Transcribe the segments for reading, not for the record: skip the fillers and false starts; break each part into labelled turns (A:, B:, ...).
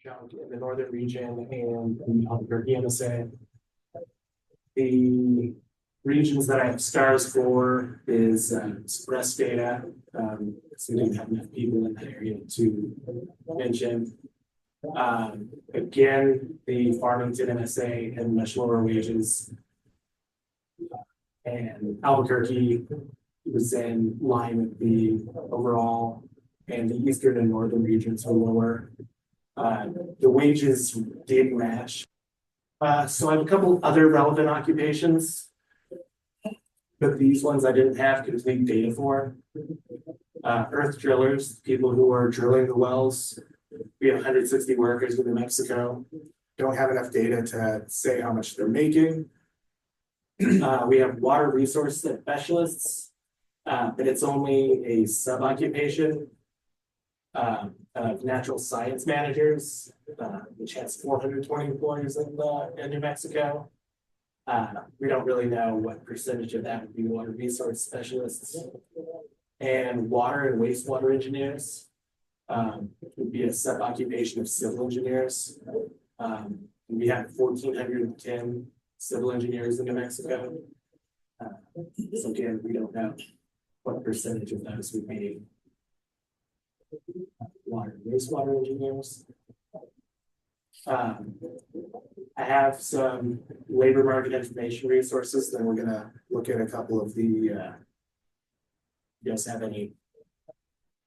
A: chunk in the northern region and in the Albuquerque MSA. The regions that I have stars for is express data. So we don't have enough people in that area to mention. Again, the Farmington MSA had much lower wages. And Albuquerque was in line with the overall, and the eastern and northern regions were lower. The wages did match. So I have a couple other relevant occupations, but these ones I didn't have because we need data for. Earth drillers, people who are drilling the wells. We have 160 workers in New Mexico. Don't have enough data to say how much they're making. We have water resource specialists, but it's only a sub-occupation of natural science managers, which has 420 employees in New Mexico. We don't really know what percentage of that would be water resource specialists. And water and wastewater engineers would be a sub-occupation of civil engineers. We have 1,410 civil engineers in New Mexico. So again, we don't know what percentage of those would be water and wastewater engineers. I have some labor market information resources. Then we're going to look at a couple of the, you guys have any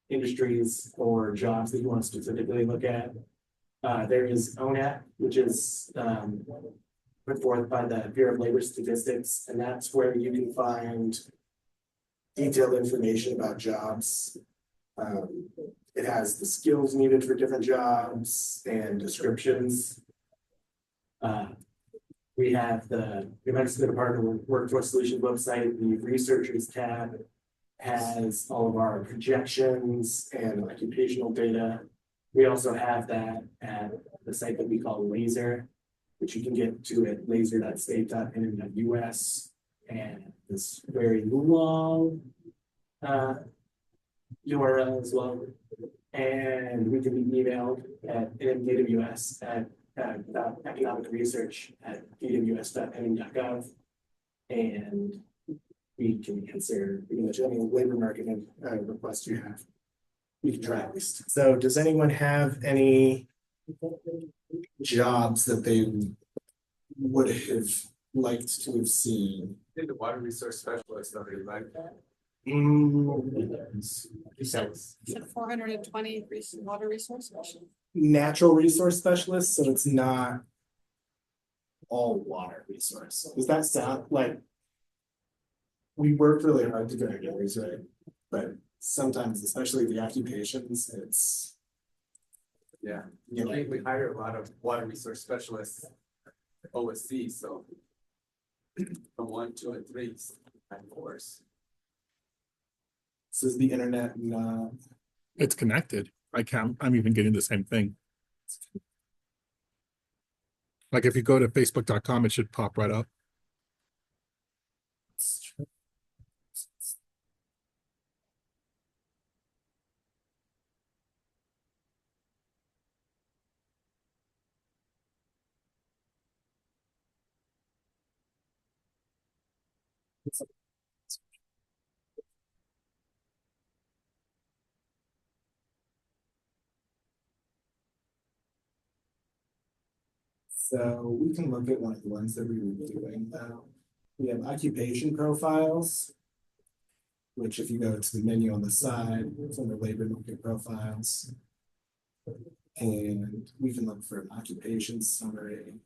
A: industries or jobs that you want to specifically look at? There is ONAP, which is put forth by the Bureau of Labor Statistics, and that's where you can find detailed information about jobs. It has the skills needed for different jobs and descriptions. We have the New Mexico Department of Workforce Solutions website. The researchers tab has all of our projections and occupational data. We also have that at the site that we call Laser, which you can get to at laser.state.nm.us, and this very long URL as well. And we can be emailed at nmdaws at economic research at dws.nm.gov, and we can answer pretty much any labor market request you have. We can try at least. So does anyone have any jobs that they would have liked to have seen?
B: I think the water resource specialist already like that.
C: Said 420 water resource specialists.
A: Natural resource specialist, so it's not all water resource. Does that sound like we worked really hard to get our numbers right? But sometimes, especially the occupations, it's
B: I think we hire a lot of water resource specialists at OSC, so from 1, 2, and 3 and 4s.
A: So is the internet not?
D: It's connected. I'm even getting the same thing. Like if you go to facebook.com, it should pop right up.
A: So we can look at one of the ones that we were doing. We have occupation profiles, which if you go to the menu on the side, it's under labor market profiles. And we can look for an occupation summary.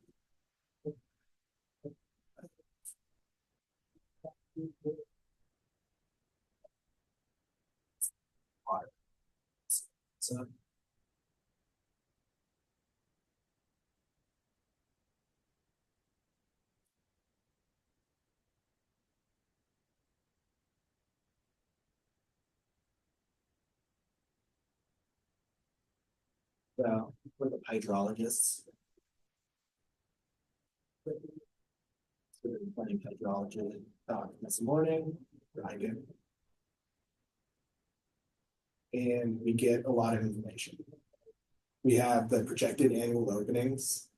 A: So for the hydrologists. So we're playing hydrology this morning, right? And we get a lot of information. we have the projected annual openings.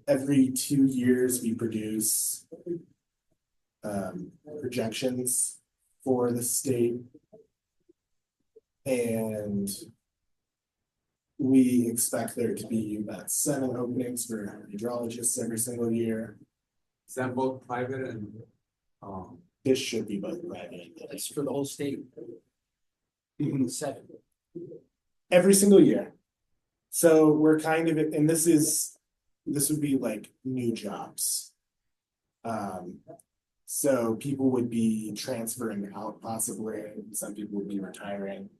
A: Every 2 years, we produce projections for the state. And we expect there to be about 7 openings for hydrologists every single year.
B: Is that both private and,
A: This should be both private and public.
E: That's for the whole state. 7.
A: Every single year. So we're kind of, and this would be like new jobs. So people would be transferring out possibly, and some people would be retiring.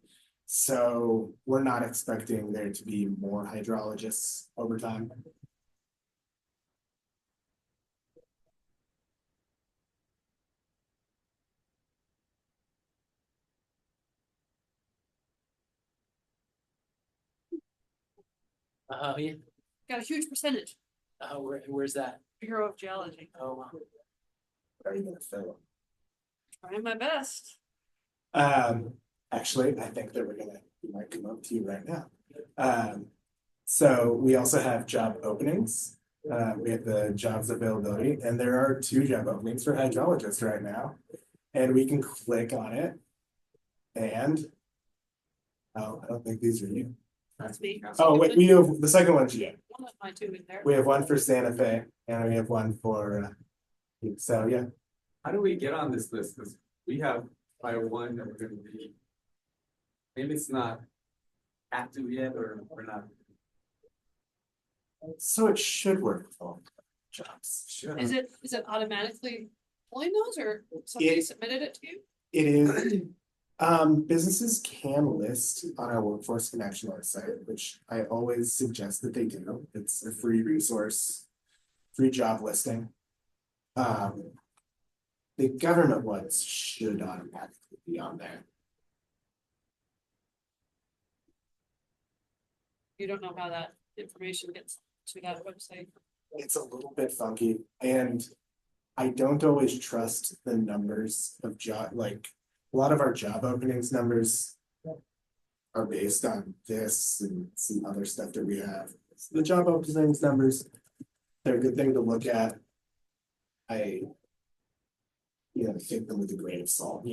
A: So we're not expecting there to be more hydrologists over time.
E: Yeah,
C: Got a huge percentage,
E: where's that?
C: Bureau of Geology,
E: Oh, wow.
A: Are you gonna fill?
C: trying my best.
A: Actually, I think that we might come up to you right now. So we also have job openings. We have the jobs availability, and there are 2 job openings for hydrologists right now. And we can click on it. And I don't think these are you.
C: That's me.
A: Oh, wait, we have the second one's you.
C: One of my 2 in there.
A: We have one for Santa Fe, and we have one for so yeah.
B: how do we get on this list? Cause we have probably one that we're gonna be. Maybe it's not active yet, or we're not.
A: So it should work with all jobs.
B: Sure.
C: Is it automatically pulling those or somebody
A: It-
C: submitted it to you?
A: It is, businesses can list on our Workforce Connection website, which I always suggest that they do. It's a free resource, free job listing. The government ones should automatically be on there.
C: You don't know how that information gets to that website.
A: It's a little bit funky, and I don't always trust the numbers of job, like, a lot of our job openings numbers are based on this and some other stuff that we have. So the job openings numbers, they're a good thing to look at. Take them with a grain of salt,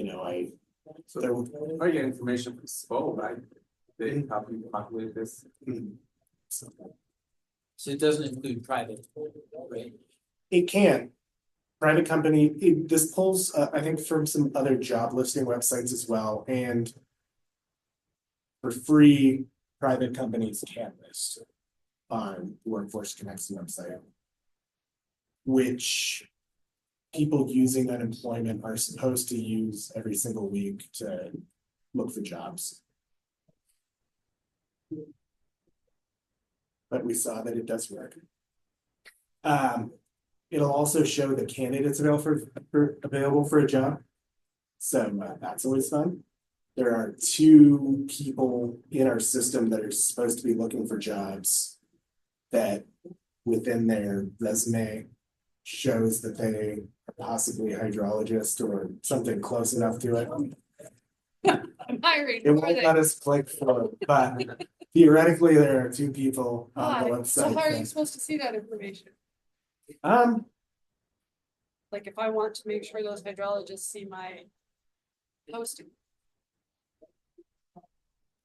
B: So
A: there.
B: I get information from SPO, right? They probably populate this.
A: So
E: So it doesn't include private, right?
A: it can. Private company, this pulls, I think from some other job listing websites as well, and for free, private companies can list on Workforce Connect's website. Which people using unemployment are supposed to use every single week to look for jobs. But we saw that it does work. It'll also show the candidates available for a job. So that's always fun. There are 2 people in our system that are supposed to be looking for jobs that within their resume shows that they are possibly a hydrologist or something close enough to it.
C: I'm hiring.
A: It won't let us click for it, but theoretically, there are 2 people on the
C: Why? So how are you
A: website.
C: supposed to see that information?
A: that-
C: Like if I want to make sure those hydrologists see my posting.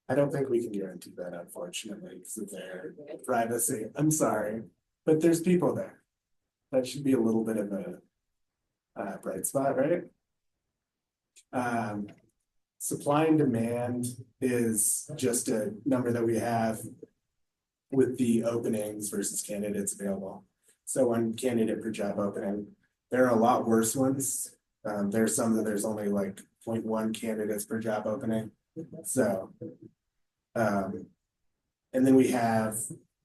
A: I don't think we can guarantee that, unfortunately, because of their privacy. I'm sorry, but there's people there. That should be a little bit of a bright spot, right? Supply and demand is just a number that we have with the openings versus candidates available. So 1 candidate per job opening, there are a lot worse ones. There's some that there's only like 0.1 candidates per job opening. So, and then we have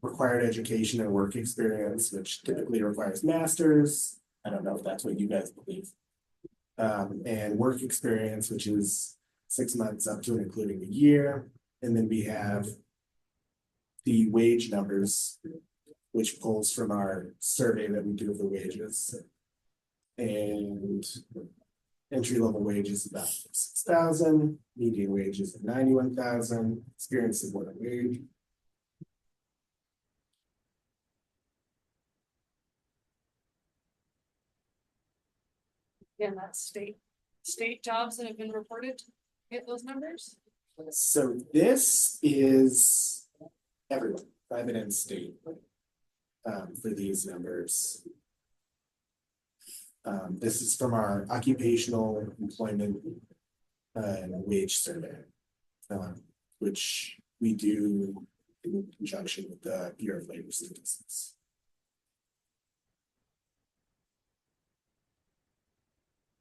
A: required education and work experience, which typically requires masters. I don't know if that's what you guys believe. And work experience, which is 6 months up to and including a year. And then we have the wage numbers, which pulls from our survey that we do of the wages. And Entry level wage is about 6,000, median wage is 91,000, experience of what wage.
C: Again, that's state jobs that have been reported, get those numbers.
A: So this is everyone, private and state. For these numbers. This is from our occupational employment and wage survey. Which we do in conjunction with the Bureau of Labor Statistics.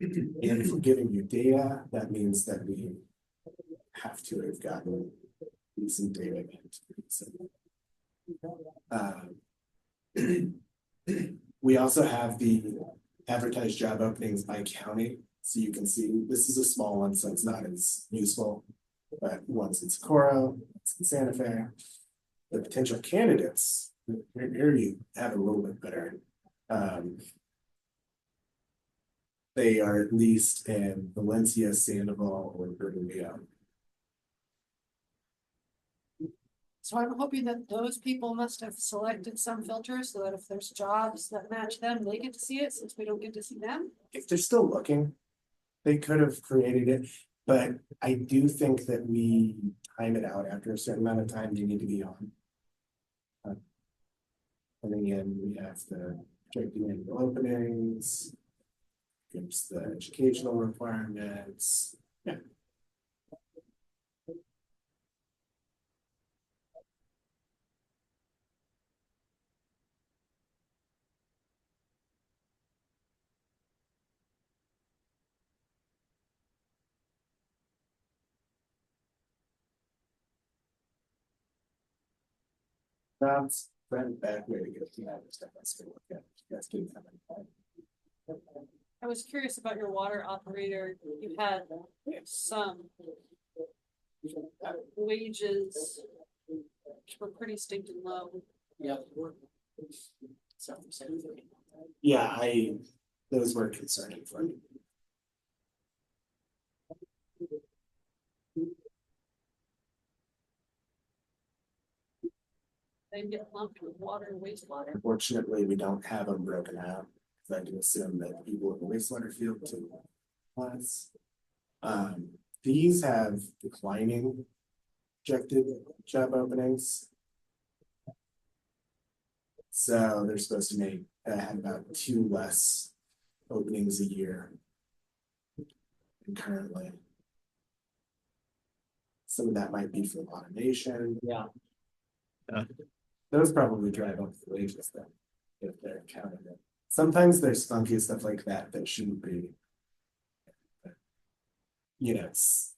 A: And if we're giving you data, that means that we have to have gotten decent data. We also have the advertised job openings by county, so you can see this is a small one, so it's not as useful. But once it's Coro, it's in Santa Fe, the potential candidates, here you have a little bit better. They are at least in Valencia, Sandoval, or Bermuda.
C: So I'm hoping that those people must have selected some filters so that if there's jobs that match them, they get to see it since we don't get to see them.
A: If they're still looking, they could have created it, but I do think that we time it out after a certain amount of time they need to be on. And again, we have the projected annual openings, gives the educational requirements. Yeah. That's the back way to get to that stuff. That's gonna look at. That's good.
C: I was curious about your water operator. You had some wages which were pretty stinking low.
E: Yeah.
A: Yeah, those were concerning for me.
C: They get lumped with water and wastewater.
A: Unfortunately, we don't have them broken out, because I do assume that people in the wastewater field to class. These have declining projected job openings. So they're supposed to make have about 2 less openings a year. And currently. Some of that might be for automation.
E: Yeah.
A: Those probably drive up the wages then, if they're counting it. Sometimes there's funky stuff like that that shouldn't be. You know, it's,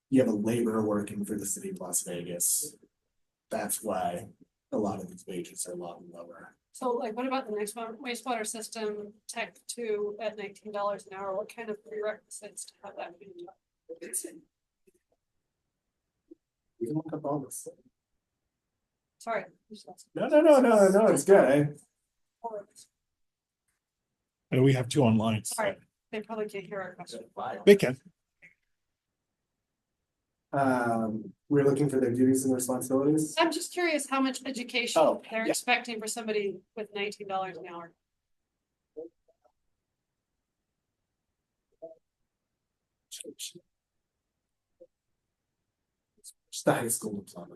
A: you have a laborer working for the city of Las Vegas. That's why a lot of these wages are a lot lower.
C: So like, what about the next one, wastewater system tech 2 at $19 an hour? What kind of prerequisites to have that be?
A: You can look up all this.
C: Sorry.
A: No, it's good.
D: And we have 2 online. so
C: Sorry, they probably can't hear our question.
D: They can.
A: We're looking for their duties and responsibilities.
C: I'm just curious how much education
A: Oh,
C: they're
A: yeah.
C: expecting for somebody with $19 an hour.
A: Just the high school diploma.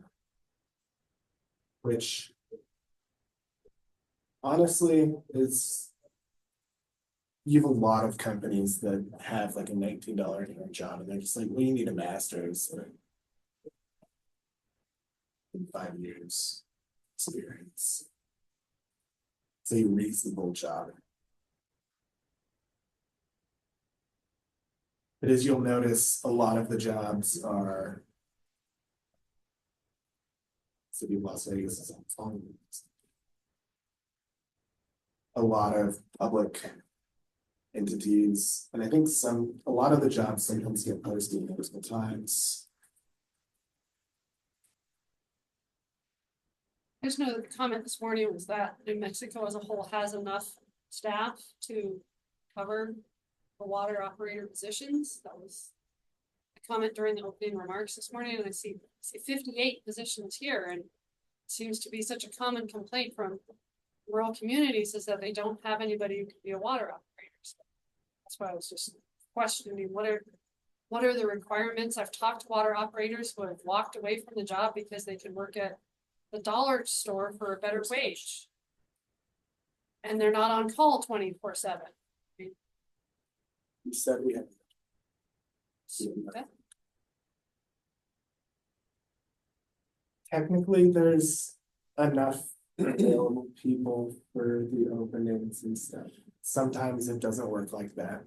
A: Which honestly is, you have a lot of companies that have like a $19 an hour job and they're just like, we need a master's in 5 years experience. It's a reasonable job. But as you'll notice, a lot of the jobs are City of Las Vegas is on a lot of public entities, and I think a lot of the jobs sometimes get posted multiple times.
C: I just know that the comment this morning was that New Mexico as a whole has enough staff to cover for water operator positions. That was a comment during the opening remarks this morning, and I see 58 positions here, and it seems to be such a common complaint from rural communities is that they don't have anybody who could be a water operator. So that's why I was just questioning what are the requirements? I've talked to water operators who have walked away from the job because they can work at the dollar store for a better wage. And they're not on call 24/7.
A: You said we have. Technically, there's enough available people for the openings and stuff. Sometimes it doesn't work like that.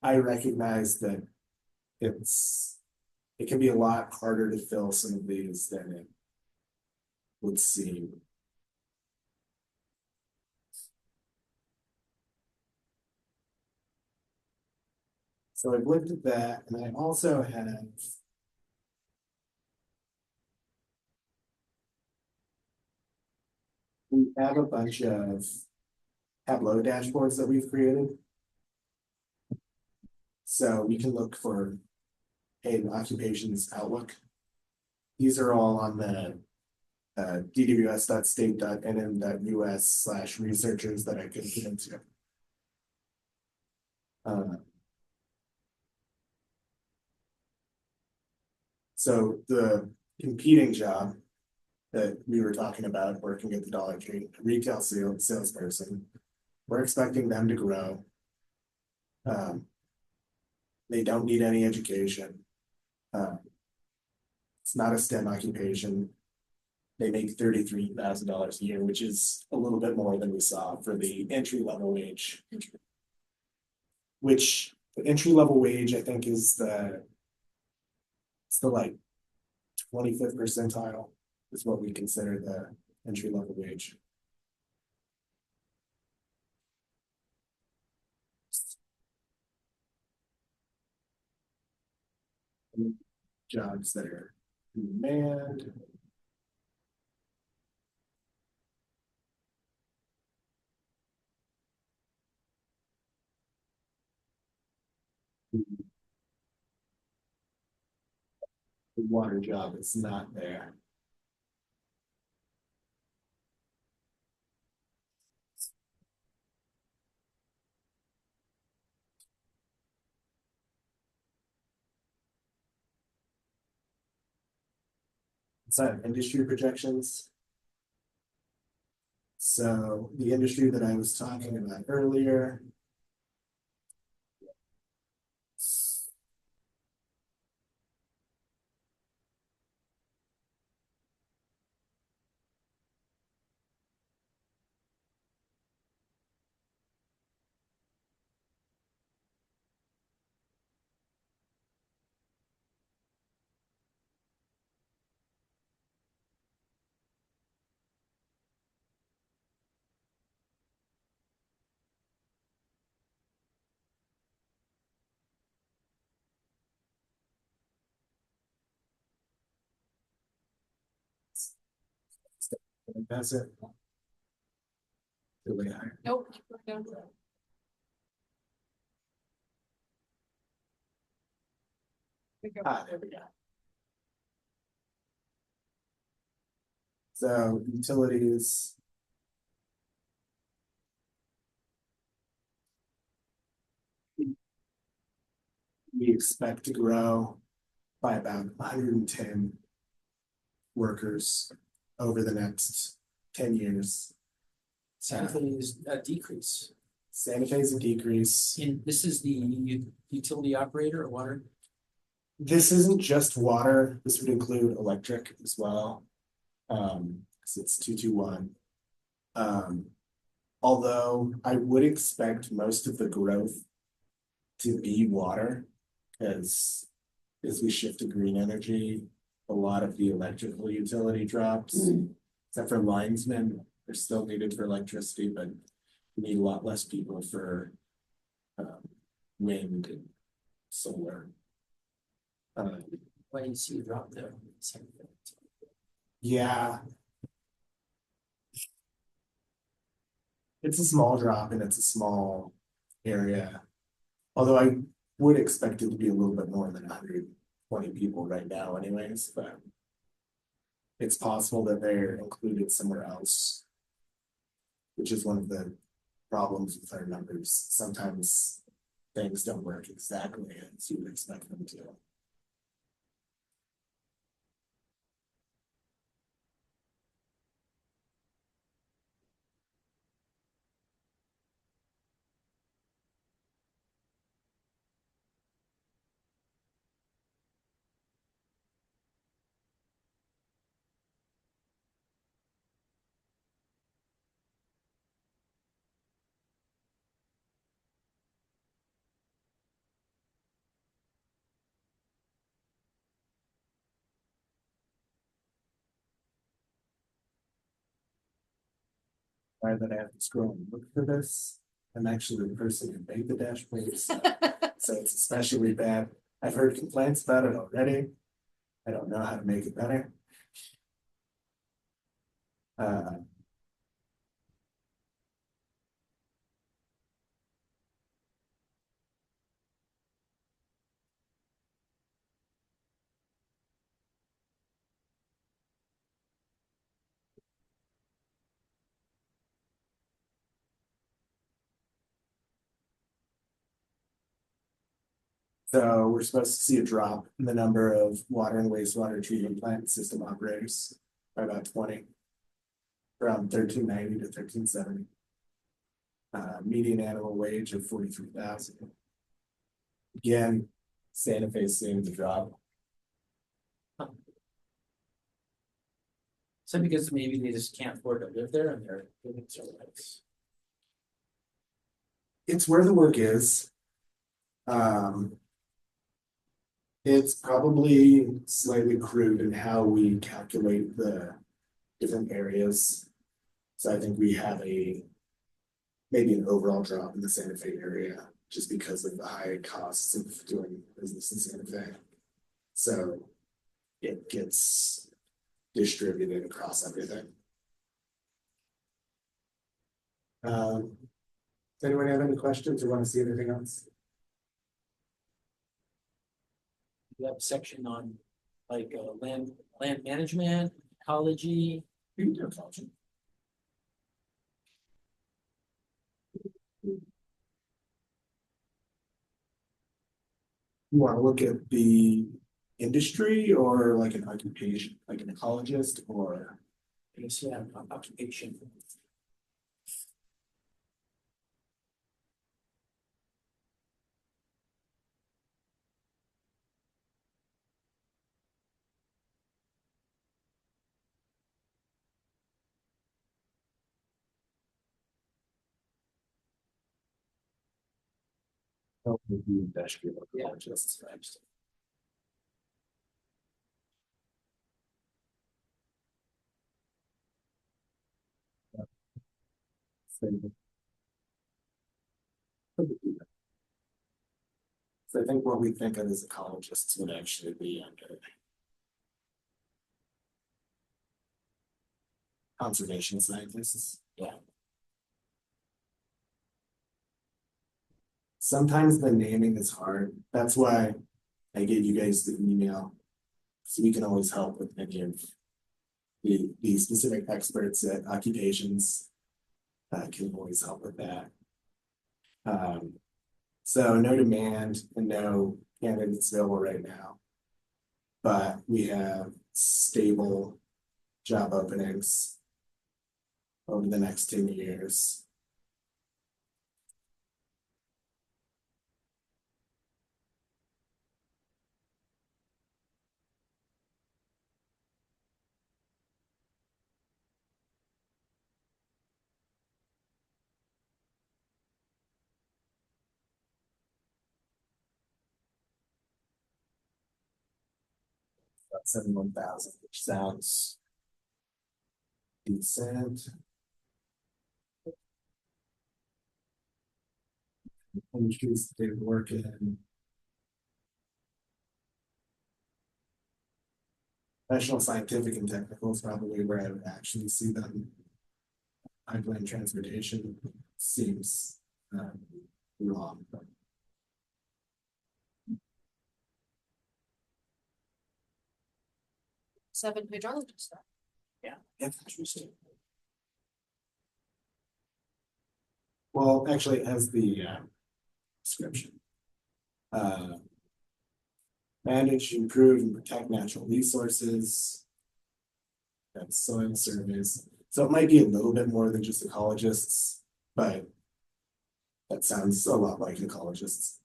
A: I recognize that it can be a lot harder to fill some of these than it would seem. So I've looked at that, and I also have we have a bunch of Tableau dashboards that we've created. So we can look for an occupations outlook. These are all on the dws.state.nm.us/researchers that I could get into. So the competing job that we were talking about, working at the Dollar Tree, retail salesperson, we're expecting them to grow. They don't need any education. It's not a STEM occupation. They make $33,000 a year, which is a little bit more than we saw for the entry-level wage. Which the entry-level wage, I think, is it's the like 25th percentile is what we consider the entry-level wage. Jobs that are in demand. The water job is not there. Inside of industry projections. So the industry that I was talking about earlier. That's it. Really higher.
C: Nope. No.
A: There we go. So utilities. We expect to grow by about 110 workers over the next 10 years.
E: Santa Fe is a decrease.
A: Santa Fe is a decrease.
E: And this is the utility operator or water.
A: This isn't just water. This would include electric as well. Because it's 221. Although I would expect most of the growth to be water, because as we shift to green energy, a lot of the electrical utility drops, except for linesmen, they're still needed for electricity, but we need a lot less people for wind and solar.
E: Why do you see a drop there?
A: Yeah. It's a small drop and it's a small area. Although I would expect it to be a little bit more than 120 people right now anyways, but. It's possible that they're included somewhere else. Which is one of the problems with our numbers. Sometimes things don't work exactly as you would expect them to. Why that I have to scroll and look for this. I'm actually the person who made the dashboard, so it's especially bad. I've heard complaints about it already. I don't know how to make it better. So we're supposed to see a drop in the number of water and wastewater treatment plant system operators by about 20. From 1390 to 1370. Median annual wage of 43,000. Again, Santa Fe seemed to drop.
E: So because maybe they just can't afford to live there and they're living so nice.
A: It's where the work is. It's probably slightly crude in how we calculate the different areas. So I think we have maybe an overall drop in the Santa Fe area just because of the high costs of doing business in Santa Fe. So it gets distributed across everything. Does anyone have any questions or want to see anything else?
E: You have a section on like land management, ecology.
A: You can do ecology. You want to look at the industry or like an occupation, like an ecologist or?
E: I guess yeah, occupation.
A: The industrial ecologists first. So I think what we think of as ecologists would actually be under conservation scientists.
E: Yeah.
A: Sometimes the naming is hard. That's why I gave you guys the email. So we can always help with any of the specific experts at occupations. Can always help with that. So no demand and no candidates available right now. But we have stable job openings over the next 10 years. About 71,000, which sounds decent. Industries they work in. Professional, scientific, and technical is probably where I would actually see them. Pipeline transportation seems wrong, but
C: 7 hydrologists.
E: That's interesting.
A: Well, actually, it has the description. Manage, improve, and protect natural resources. That's soil surveys. So it might be a little bit more than just ecologists, but that sounds a lot like ecologists.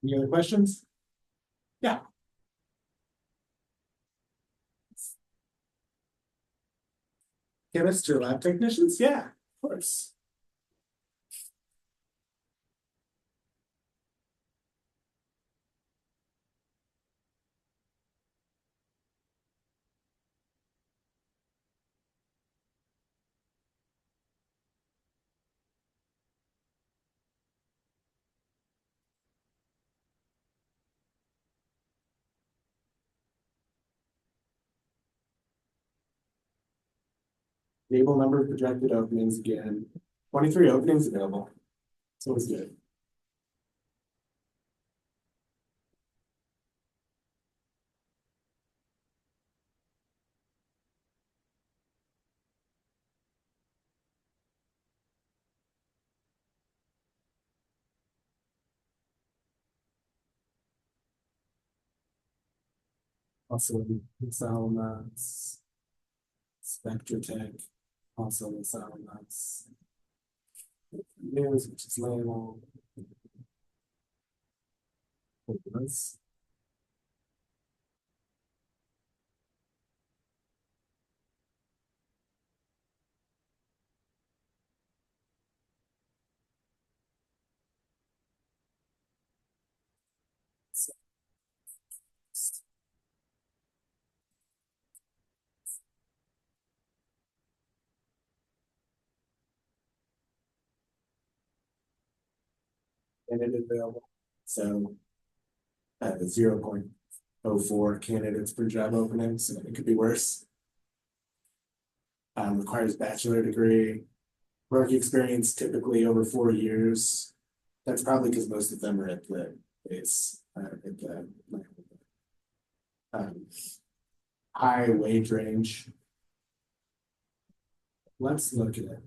A: Any other questions? Yeah. Chemists or lab technicians? Yeah, of course. Table number of projected openings again. 23 openings available. So it's good. Also, Salamax, Spectratech, also the Salamax. News, which is labeled. Nice. And it is available. So 0.04 candidates per job opening, so it could be worse. Requires bachelor degree, work experience typically over 4 years. That's probably because most of them are at the base, at the high wage range. Let's look at it.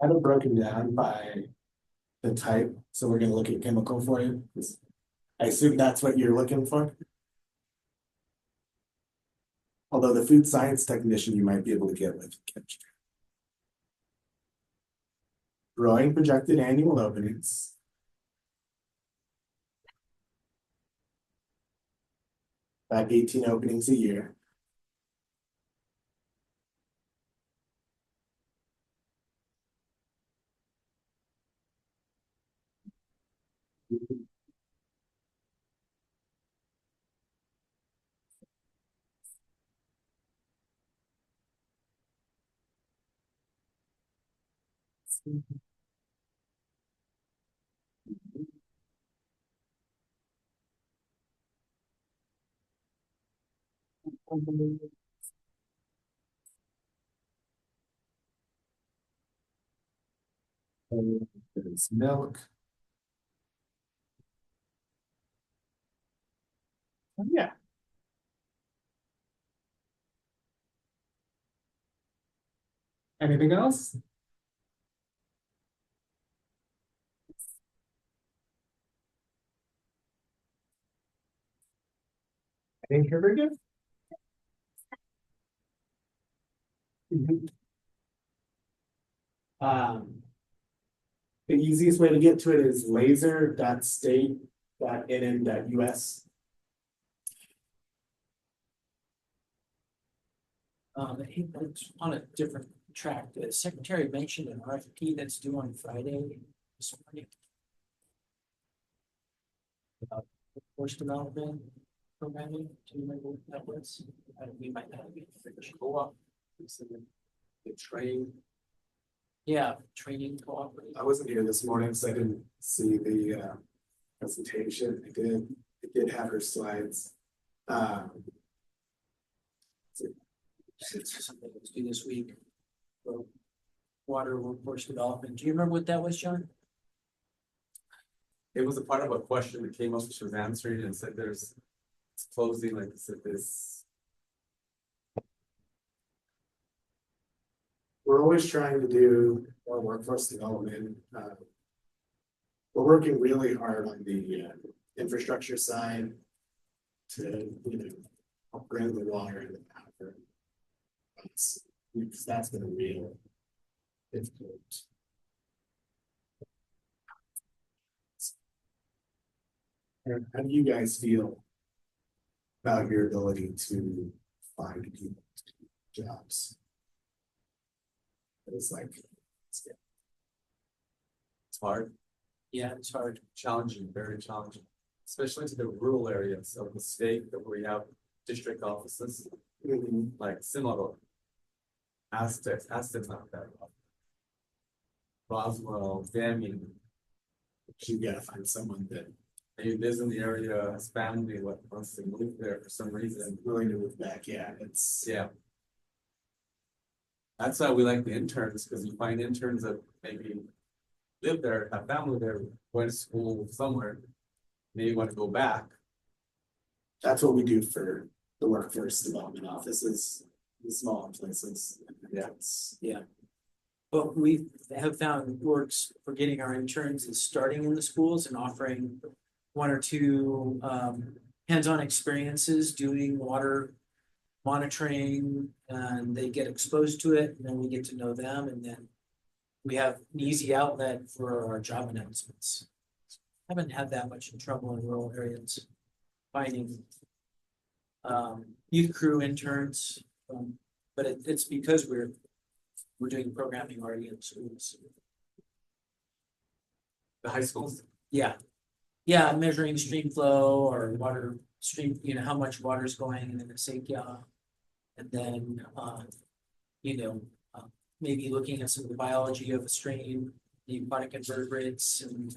A: I have it broken down by the type, so we're gonna look at chemical for you. I assume that's what you're looking for. Although the food science technician you might be able to get with chemistry. Growing projected annual openings. About 18 openings a year. There's milk. Yeah. Anything else? I think you're very good. Um, the easiest way to get to it is laser.state.nn.us.
E: It's on a different track. The secretary mentioned an RFP that's due on Friday this morning. About workforce development programming. Do you remember what that was? We might not be.
B: Co-op. the train.
E: Yeah, training cooperative.
A: I wasn't here this morning, so I didn't see the presentation. I did have her slides.
E: It's something let's do this week. For water workforce development. Do you remember what that was, John?
B: It was a part of a question that came up, she was answering and said there's it's closing, like I said, this.
A: We're always trying to do more workforce development. We're working really hard on the infrastructure side to, upgrade the water and the power. Because that's been a real difficult. And how do you guys feel about your ability to find people to do jobs? It's like,
B: It's hard,
E: Yeah, it's hard.
B: challenging, very challenging, especially to the rural areas of the state that we have district offices, like similar. Aztec's not that well. Roswell, Deming,
A: you gotta find someone that
B: he lives in the area, his family wants to move there for some reason.
A: willing to move back, yeah, it's.
B: Yeah. That's why we like the interns, because you find interns that maybe live there, have family there, went to school somewhere. Maybe want to go back.
A: That's what we do for the workforce development offices, the smaller places.
B: Yeah.
E: Yeah. But we have found works for getting our interns is starting in the schools and offering one or two hands-on experiences doing water monitoring, and they get exposed to it, and then we get to know them, and then we have an easy outlet for our job announcements. Haven't had that much trouble in rural areas finding youth crew interns, but it's because we're doing programming already in schools.
B: The high schools,
E: Yeah, yeah, measuring stream flow or water stream, how much water is going in the Acequia. And then, maybe looking at some of the biology of a stream, the aquatic invertebrates and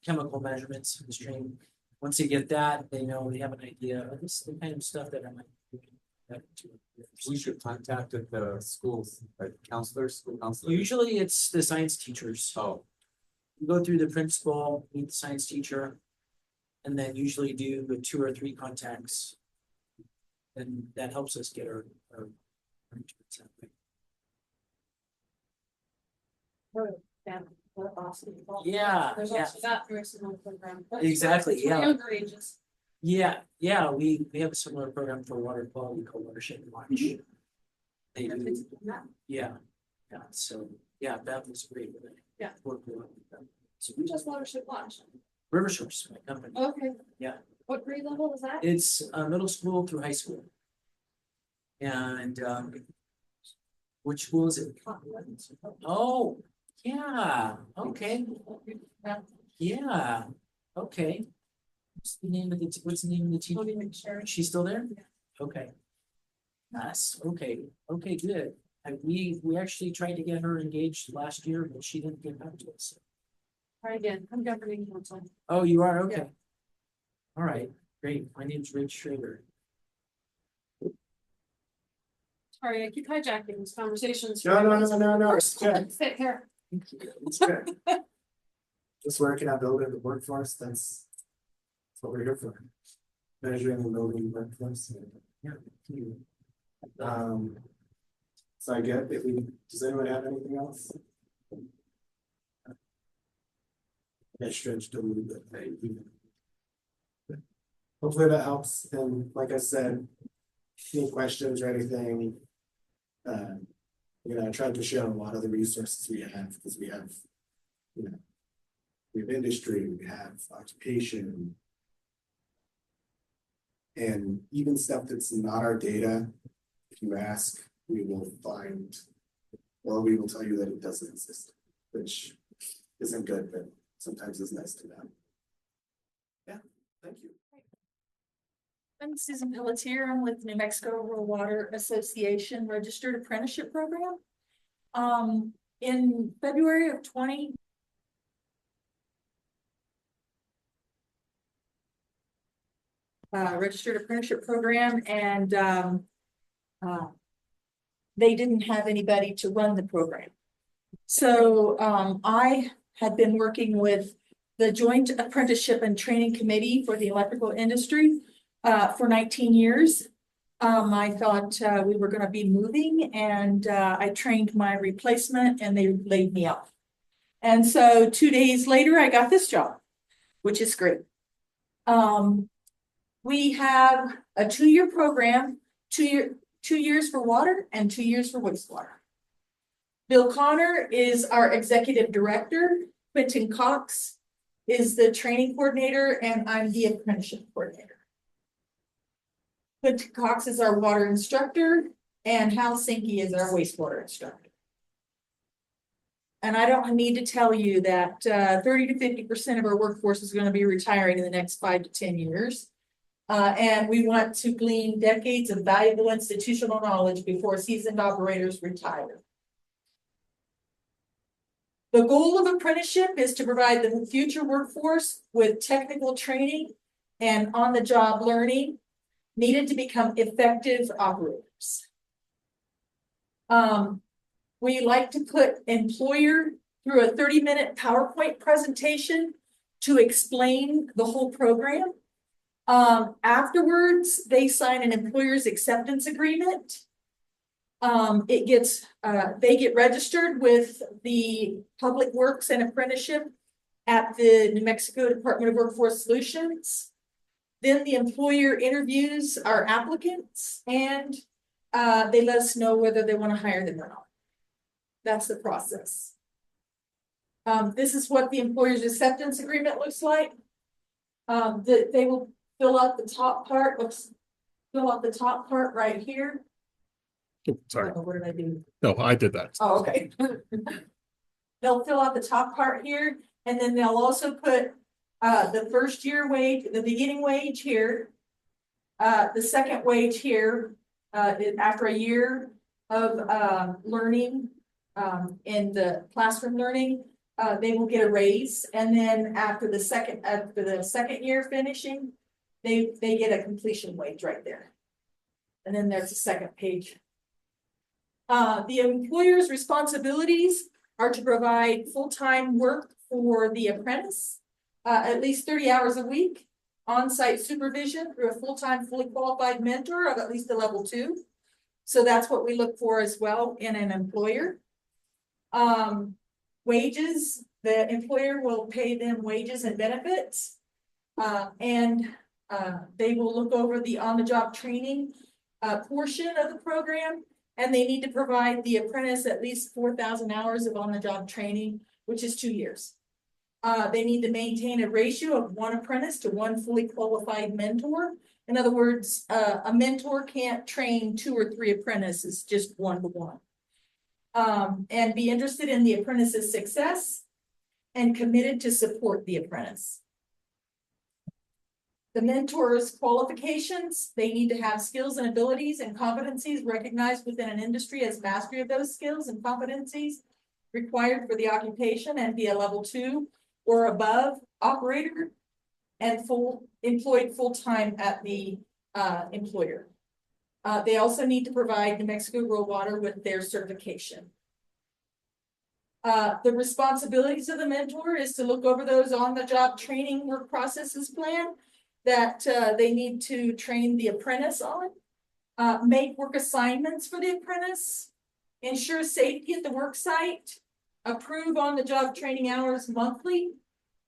E: chemical measurements in the stream. Once they get that, they know, they have an idea of this is the kind of stuff that I might be looking at.
B: we should contact the schools, like counselors, school counselors.
E: Usually it's the science teachers.
B: Oh,
E: You go through the principal, meet the science teacher, and then usually do the 2 or 3 contacts. And that helps us get our interns that way. Yeah,
C: There's
E: yeah.
C: also that very similar program.
E: Exactly,
C: It's for
E: yeah.
C: Younger ages.
E: Yeah, we have a similar program for water quality called Watershed Watch. They do, yeah, so, yeah, that was great.
C: Yeah.
E: Work with them.
C: So we just Watershed Watch.
E: River Source, my company,
C: Okay.
E: Yeah.
C: What grade level is that?
E: it's middle school through high school. And which school is it? Oh, yeah, okay, yeah, okay. What's the name of the teacher? She's still there? Okay. Nice, okay, good. And we actually tried to get her engaged last year, but she didn't get back to us.
C: Try again. I'm governing council.
E: Oh, you are, okay.
C: Yeah.
E: All right, great. My name's Rich Schrader.
C: Sorry, I keep hijacking these conversations.
A: No.
C: First, sit here.
A: It's good. Just working on building the workforce, that's what we're here for. Measuring and building the workforce.
E: Yeah.
A: So I get, does anyone have anything else? I stretched a little bit. Hopefully that helps, and like I said, any questions or anything. I tried to show a lot of the resources we have, because we have, we have industry, we have occupation. And even stuff that's not our data, if you ask, we will find, or we will tell you that it doesn't exist, which isn't good, but sometimes it's nice to know. Yeah, thank you.
F: I'm Susan Pelletier. I'm with New Mexico Rural Water Association Registered Apprenticeship Program. In February of 20. Registered Apprenticeship Program, and they didn't have anybody to run the program. So I had been working with the Joint Apprenticeship and Training Committee for the electrical industry for 19 years. I thought we were going to be moving, and I trained my replacement, and they laid me off. And so 2 days later, I got this job, which is great. We have a 2-year program, 2 years for water and 2 years for wastewater. Bill Connor is our executive director. Quentin Cox is the training coordinator, and I'm the apprenticeship coordinator. Quentin Cox is our water instructor, and Hal Sinke is our wastewater instructor. And I don't need to tell you that 30 to 50% of our workforce is going to be retiring in the next 5 to 10 years. And we want to glean decades of valuable institutional knowledge before seasoned operators retire. The goal of apprenticeship is to provide the future workforce with technical training and on-the-job learning needed to become effective operators. We like to put employer through a 30-minute PowerPoint presentation to explain the whole program. Afterwards, they sign an employer's acceptance agreement. They get registered with the Public Works and Apprenticeship at the New Mexico Department of Workforce Solutions. Then the employer interviews our applicants, and they let us know whether they want to hire them or not. That's the process. This is what the employer's acceptance agreement looks like. They will fill out the top part. Fill out the top part right here.
D: Oh, sorry.
F: What did I do?
D: No, I did that.
F: Oh, okay. They'll fill out the top part here, and then they'll also put the first year wage, the beginning wage here, the second wage here, after a year of learning in the classroom learning, they will get a raise, and then after the second year finishing, they get a completion wage right there. And then there's a second page. The employer's responsibilities are to provide full-time work for the apprentice, at least 30 hours a week, on-site supervision through a full-time, fully qualified mentor of at least a level 2. So that's what we look for as well in an employer. Wages, the employer will pay them wages and benefits, and they will look over the on-the-job training portion of the program, and they need to provide the apprentice at least 4,000 hours of on-the-job training, which is 2 years. They need to maintain a ratio of 1 apprentice to 1 fully qualified mentor. In other words, a mentor can't train 2 or 3 apprentices, just 1 to 1. And be interested in the apprentice's success and committed to support the apprentice. The mentor's qualifications, they need to have skills and abilities and competencies recognized within an industry as mastery of those skills and competencies required for the occupation, and be a level 2 or above operator and employed full-time at the employer. They also need to provide New Mexico Rural Water with their certification. The responsibilities of the mentor is to look over those on-the-job training work processes plan that they need to train the apprentice on, make work assignments for the apprentice, ensure safety at the work site, approve on-the-job training hours monthly,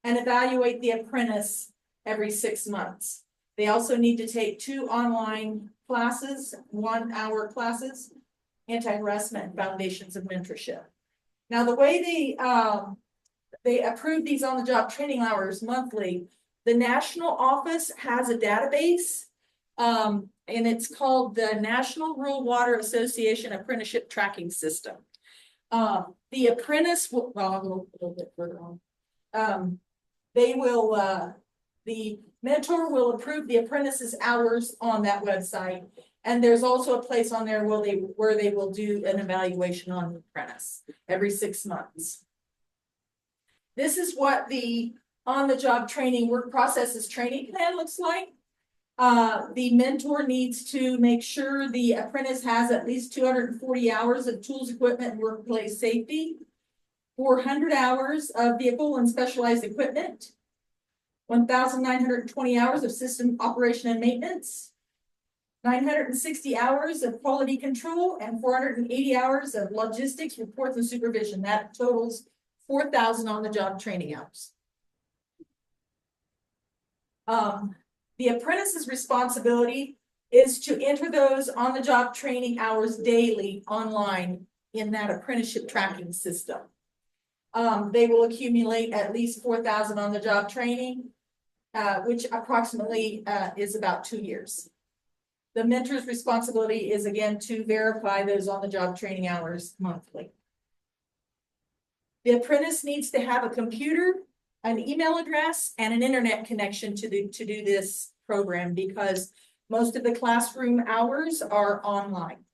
F: and evaluate the apprentice every 6 months. They also need to take 2 online classes, 1-hour classes, anti-harassment and foundations of mentorship. Now, the way they approve these on-the-job training hours monthly, the national office has a database, and it's called the National Rural Water Association Apprenticeship Tracking System. The apprentice will, well, I'll go a little bit further on. They will the mentor will approve the apprentice's hours on that website. And there's also a place on there where they will do an evaluation on the apprentice every 6 months. This is what the on-the-job training work processes training plan looks like. The mentor needs to make sure the apprentice has at least 240 hours of tools, equipment, and workplace safety, 400 hours of vehicle and specialized equipment, 1,920 hours of system operation and maintenance, 960 hours of quality control, and 480 hours of logistics, reports, and supervision. That totals 4,000 on-the-job training hours. The apprentice's responsibility is to enter those on-the-job training hours daily online in that apprenticeship tracking system. They will accumulate at least 4,000 on-the-job training, which approximately is about 2 years. The mentor's responsibility is again to verify those on-the-job training hours monthly. The apprentice needs to have a computer, an email address, and an internet connection to do this program because most of the classroom hours are online.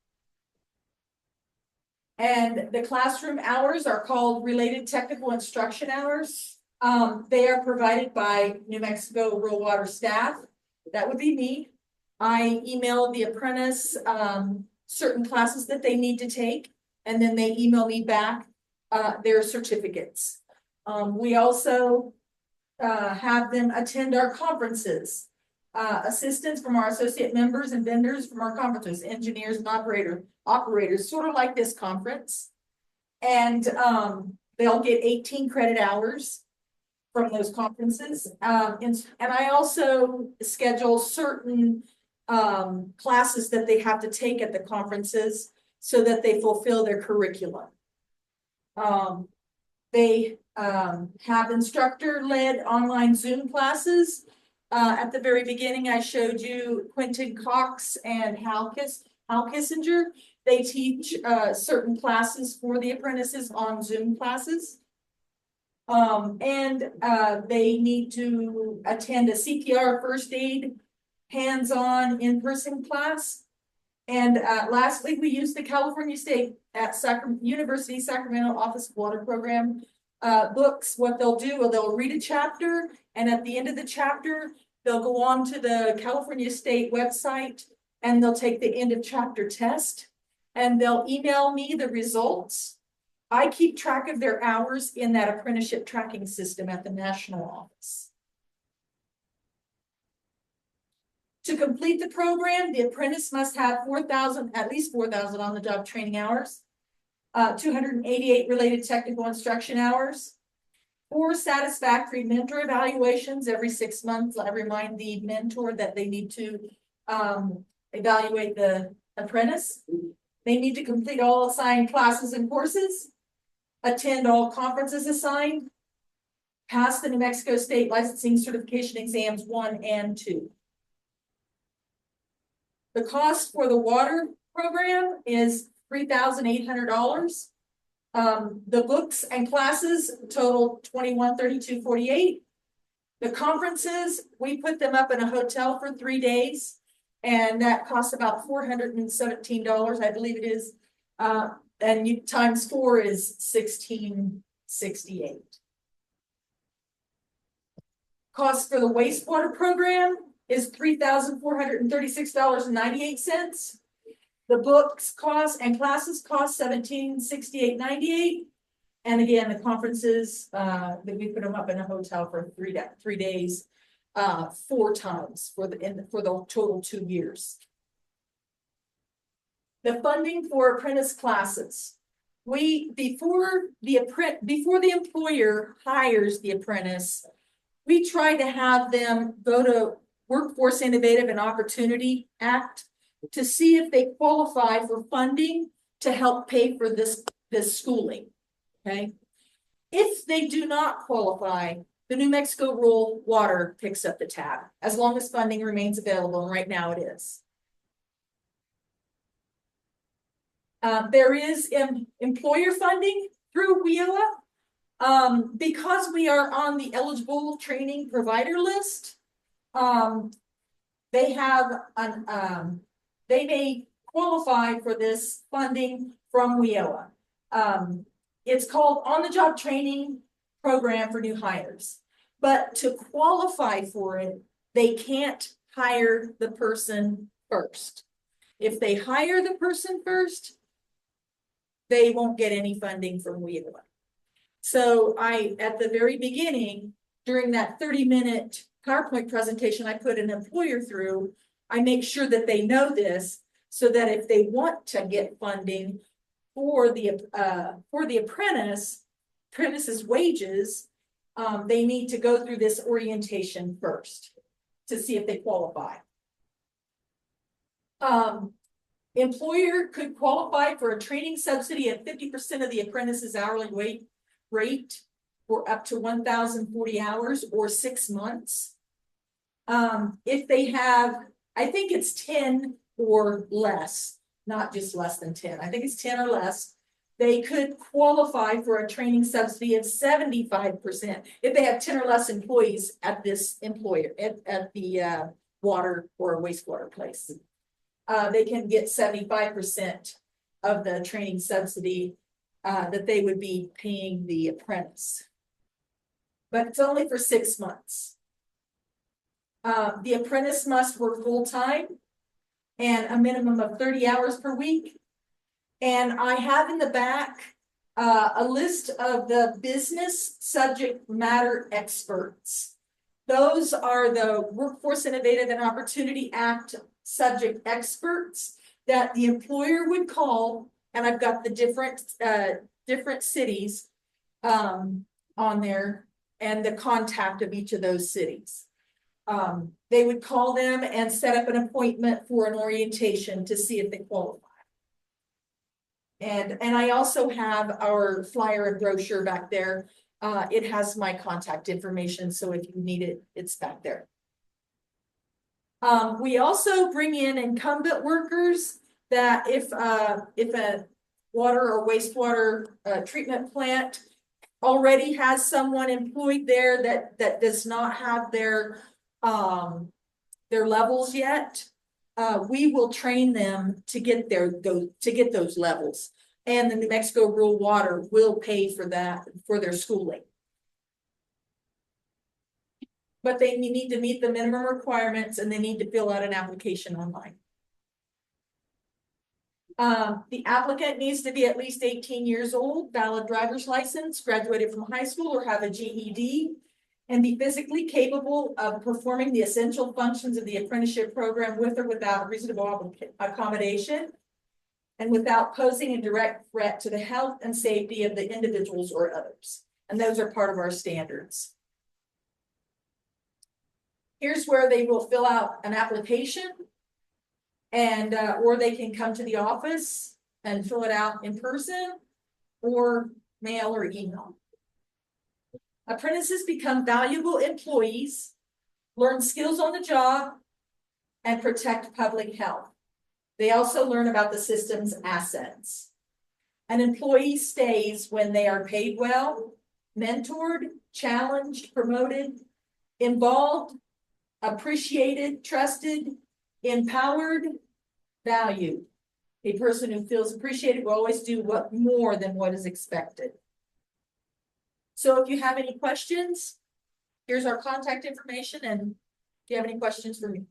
F: And the classroom hours are called related technical instruction hours. They are provided by New Mexico Rural Water staff. That would be me. I email the apprentice certain classes that they need to take, and then they email me back their certificates. We also have them attend our conferences. Assistants from our associate members and vendors from our conferences, engineers and operators, sort of like this conference. And they'll get 18 credit hours from those conferences. And I also schedule certain classes that they have to take at the conferences so that they fulfill their curriculum. They have instructor-led online Zoom classes. At the very beginning, I showed you Quentin Cox and Hal Kissinger. They teach certain classes for the apprentices on Zoom classes. And they need to attend a CPR first aid hands-on in-person class. And lastly, we use the California State at University Sacramento Office of Water Program books. What they'll do, they'll read a chapter, and at the end of the chapter, they'll go on to the California State website and they'll take the end of chapter test and they'll email me the results. I keep track of their hours in that apprenticeship tracking system at the national office. To complete the program, the apprentice must have at least 4,000 on the job training hours, 288 related technical instruction hours, 4 satisfactory mentor evaluations every 6 months. I remind the mentor that they need to evaluate the apprentice. They need to complete all assigned classes and courses, attend all conferences assigned, pass the New Mexico State Licensing Certification Exams 1 and 2. The cost for the water program is $3,800. The books and classes total $21,3248. The conferences, we put them up in a hotel for 3 days, and that costs about $417, I believe it is. And you times 4 is $1,668. Cost for the wastewater program is $3,436.98. The books cost and classes cost $1,768.98. And again, the conferences that we put them up in a hotel for 3 days, 4 times for the total 2 years. The funding for apprentice classes. Before the employer hires the apprentice, we try to have them go to Workforce Innovative and Opportunity Act to see if they qualify for funding to help pay for this schooling. Okay. If they do not qualify, the New Mexico Rural Water picks up the tab as long as funding remains available, and right now it is. There is employer funding through WRRI. Because we are on the eligible training provider list, They have they may qualify for this funding from WIOA. It's called on-the-job training program for new hires. But to qualify for it, they can't hire the person first. If they hire the person first, they won't get any funding from WIOA. So at the very beginning, during that 30-minute PowerPoint presentation I put an employer through, I make sure that they know this so that if they want to get funding for the apprentice's wages, they need to go through this orientation first to see if they qualify. Employer could qualify for a training subsidy at 50% of the apprentice's hourly rate for up to 1,040 hours or 6 months. If they have, I think it's 10 or less, not just less than 10. I think it's 10 or less. They could qualify for a training subsidy of 75% if they have 10 or less employees at this employer, at the water or wastewater place. They can get 75% of the training subsidy that they would be paying the apprentice. But it's only for 6 months. The apprentice must work full-time and a minimum of 30 hours per week. And I have in the back a list of the business subject matter experts. Those are the Workforce Innovative and Opportunity Act subject experts that the employer would call, and I've got the different cities on there and the contact of each of those cities. They would call them and set up an appointment for an orientation to see if they qualify. And I also have our flyer and brochure back there. It has my contact information, so if you need it, it's back there. We also bring in incumbent workers that if a water or wastewater treatment plant already has someone employed there that does not have their levels yet, we will train them to get those levels, and the New Mexico Rural Water will pay for that for their schooling. But they need to meet the minimum requirements and they need to fill out an application online. The applicant needs to be at least 18 years old, valid driver's license, graduated from high school or have a GED, and be physically capable of performing the essential functions of the apprenticeship program with or without reasonable accommodation and without posing a direct threat to the health and safety of the individuals or others. And those are part of our standards. Here's where they will fill out an application, and or they can come to the office and fill it out in person or mail or email. Apprentices become valuable employees, learn skills on the job, and protect public health. They also learn about the system's assets. An employee stays when they are paid well, mentored, challenged, promoted, involved, appreciated, trusted, empowered, valued. A person who feels appreciated will always do more than what is expected. So if you have any questions, here's our contact information, and if you have any questions for me.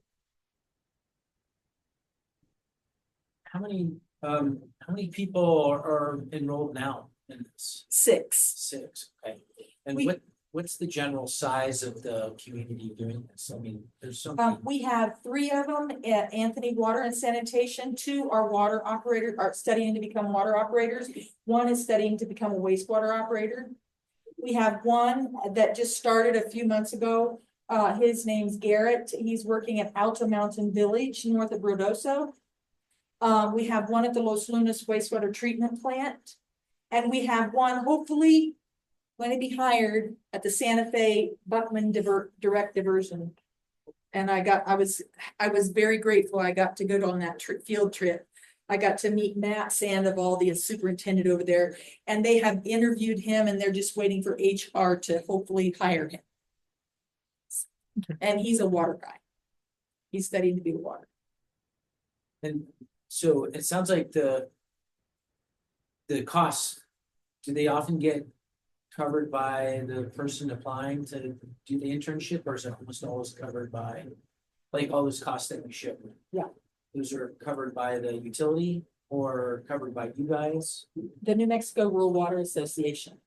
E: How many people are enrolled now in this?
F: 6.
E: 6, okay. And
F: We-
E: what's the general size of the community doing this? I mean, there's so many.
F: We have 3 of them at Anthony Water and Sanitation. 2 are water operators, are studying to become water operators. 1 is studying to become a wastewater operator. We have 1 that just started a few months ago. His name's Garrett. He's working at Alto Mountain Village, north of Ruidoso. We have 1 at the Los Lunas wastewater treatment plant. And we have 1, hopefully, going to be hired at the Santa Fe Buckman direct diversion. And I was very grateful I got to go on that field trip. I got to meet Matt Sandoval, the superintendent over there, and they have interviewed him and they're just waiting for HR to hopefully hire him. And he's a water guy. He's studying to be a water.
E: And so it sounds like the costs, do they often get covered by the person applying to do the internship, or is it almost always covered by, like, all those costs that we ship?
F: Yeah.
E: Those are covered by the utility or covered by you guys?
F: The New Mexico Rural Water Association.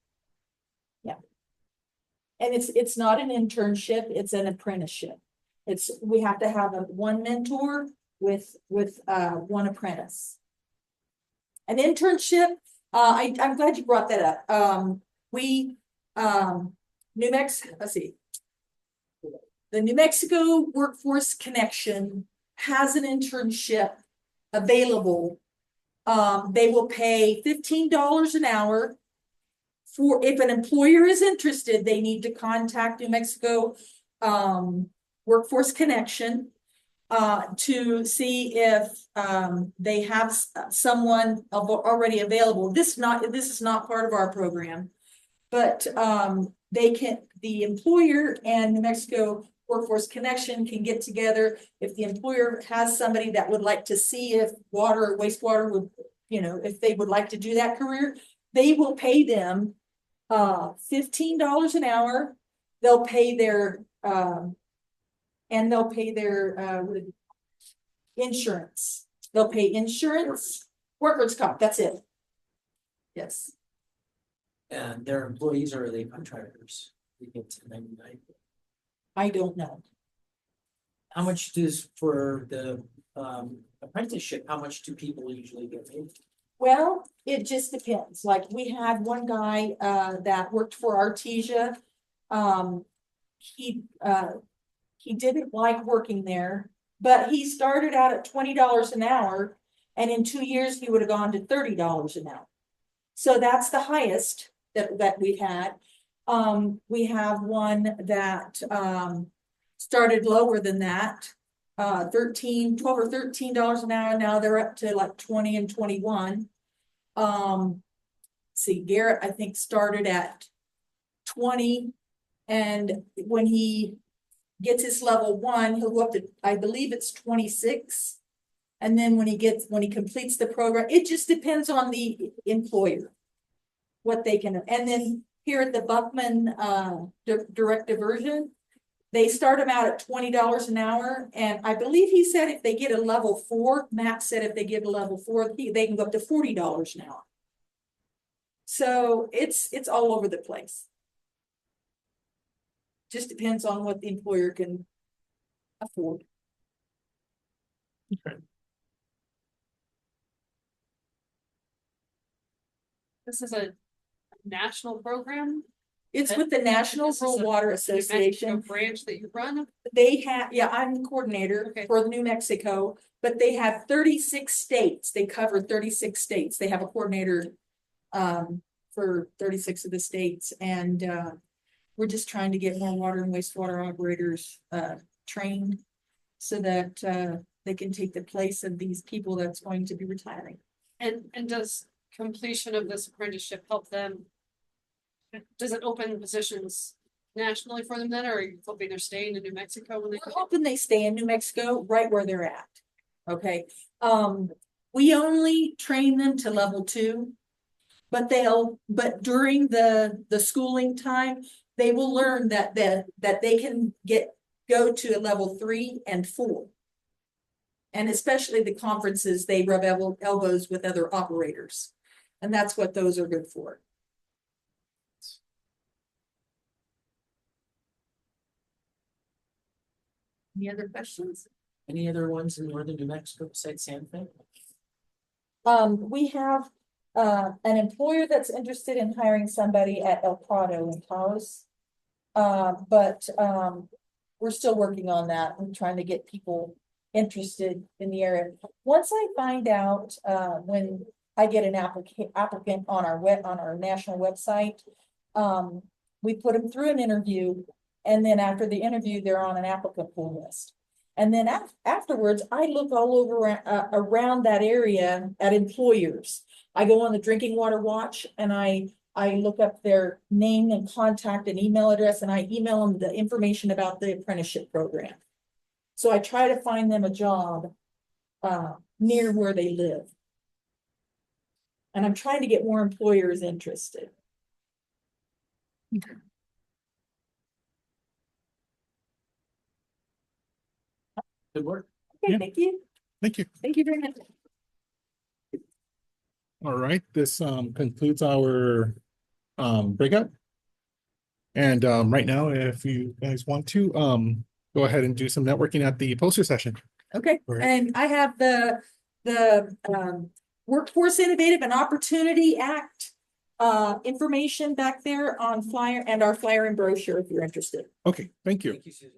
F: Yeah. And it's not an internship, it's an apprenticeship. We have to have one mentor with one apprentice. An internship, I'm glad you brought that up. New Mexico, let's see. The New Mexico Workforce Connection has an internship available. They will pay $15 an hour. For if an employer is interested, they need to contact New Mexico Workforce Connection to see if they have someone already available. This is not part of our program, but the employer and New Mexico Workforce Connection can get together. If the employer has somebody that would like to see if water or wastewater would, if they would like to do that career, they will pay them $15 an hour. They'll pay their insurance. They'll pay insurance, workers' comp. That's it. Yes.
E: And their employees, or are they contractors? They get 1099.
F: I don't know.
E: How much does for the apprenticeship, how much do people usually get paid?
F: Well, it just depends. Like we had one guy that worked for Artesia. He didn't like working there, but he started out at $20 an hour, and in 2 years he would have gone to $30 an hour. So that's the highest that we've had. We have one that started lower than that, $12 or $13 an hour. Now they're up to like 20 and 21. See, Garrett, I think, started at 20, and when he gets his level 1, he'll go up to, I believe it's 26. And then when he completes the program, it just depends on the employer, what they can. And then here at the Buckman direct diversion, they start them out at $20 an hour. And I believe he said if they get a level 4, Matt said if they get a level 4, they can go up to $40 an hour. So it's all over the place. Just depends on what the employer can afford.
D: Okay.
C: This is a national program.
F: It's with the National
C: This is
F: Rural
C: a
F: Water
C: New Mexico
F: Association.
C: branch that you run.
F: They have, yeah, I'm the coordinator
C: Okay.
F: for New Mexico, but they have 36 states. They cover 36 states. They have a coordinator for 36 of the states. And we're just trying to get more water and wastewater operators trained so that they can take the place of these people that's going to be retiring.
C: And does completion of this apprenticeship help them? Does it open positions nationally for them then, or are you hoping they're staying in New Mexico when they?
F: We're hoping they stay in New Mexico right where they're at. Okay. We only train them to level 2, but but during the schooling time, they will learn that they can go to a level 3 and 4. And especially the conferences, they rub elbows with other operators. And that's what those are good for. Any other questions?
E: Any other ones in northern New Mexico besides Santa Fe?
F: We have an employer that's interested in hiring somebody at El Prado in Taos. But we're still working on that. I'm trying to get people interested in the area. Once I find out when I get an applicant on our national website, we put them through an interview, and then after the interview, they're on an applicant pool list. And then afterwards, I look all over around that area at employers. I go on the Drinking Water Watch, and I I look up their name and contact and email address, and I email them the information about the apprenticeship program. So I try to find them a job near where they live. And I'm trying to get more employers interested.
E: Good work.
F: Okay,
D: Yeah.
F: thank you.
D: Thank you.
F: Thank you very much.
D: All right, this concludes our breakout. And right now, if you guys want to go ahead and do some networking at the poster session.
F: Okay,
D: Right.
F: and I have the Workforce Innovative and Opportunity Act information back there on flyer and our flyer and brochure if you're interested.
D: Okay, thank you.
E: Thank you, Susan.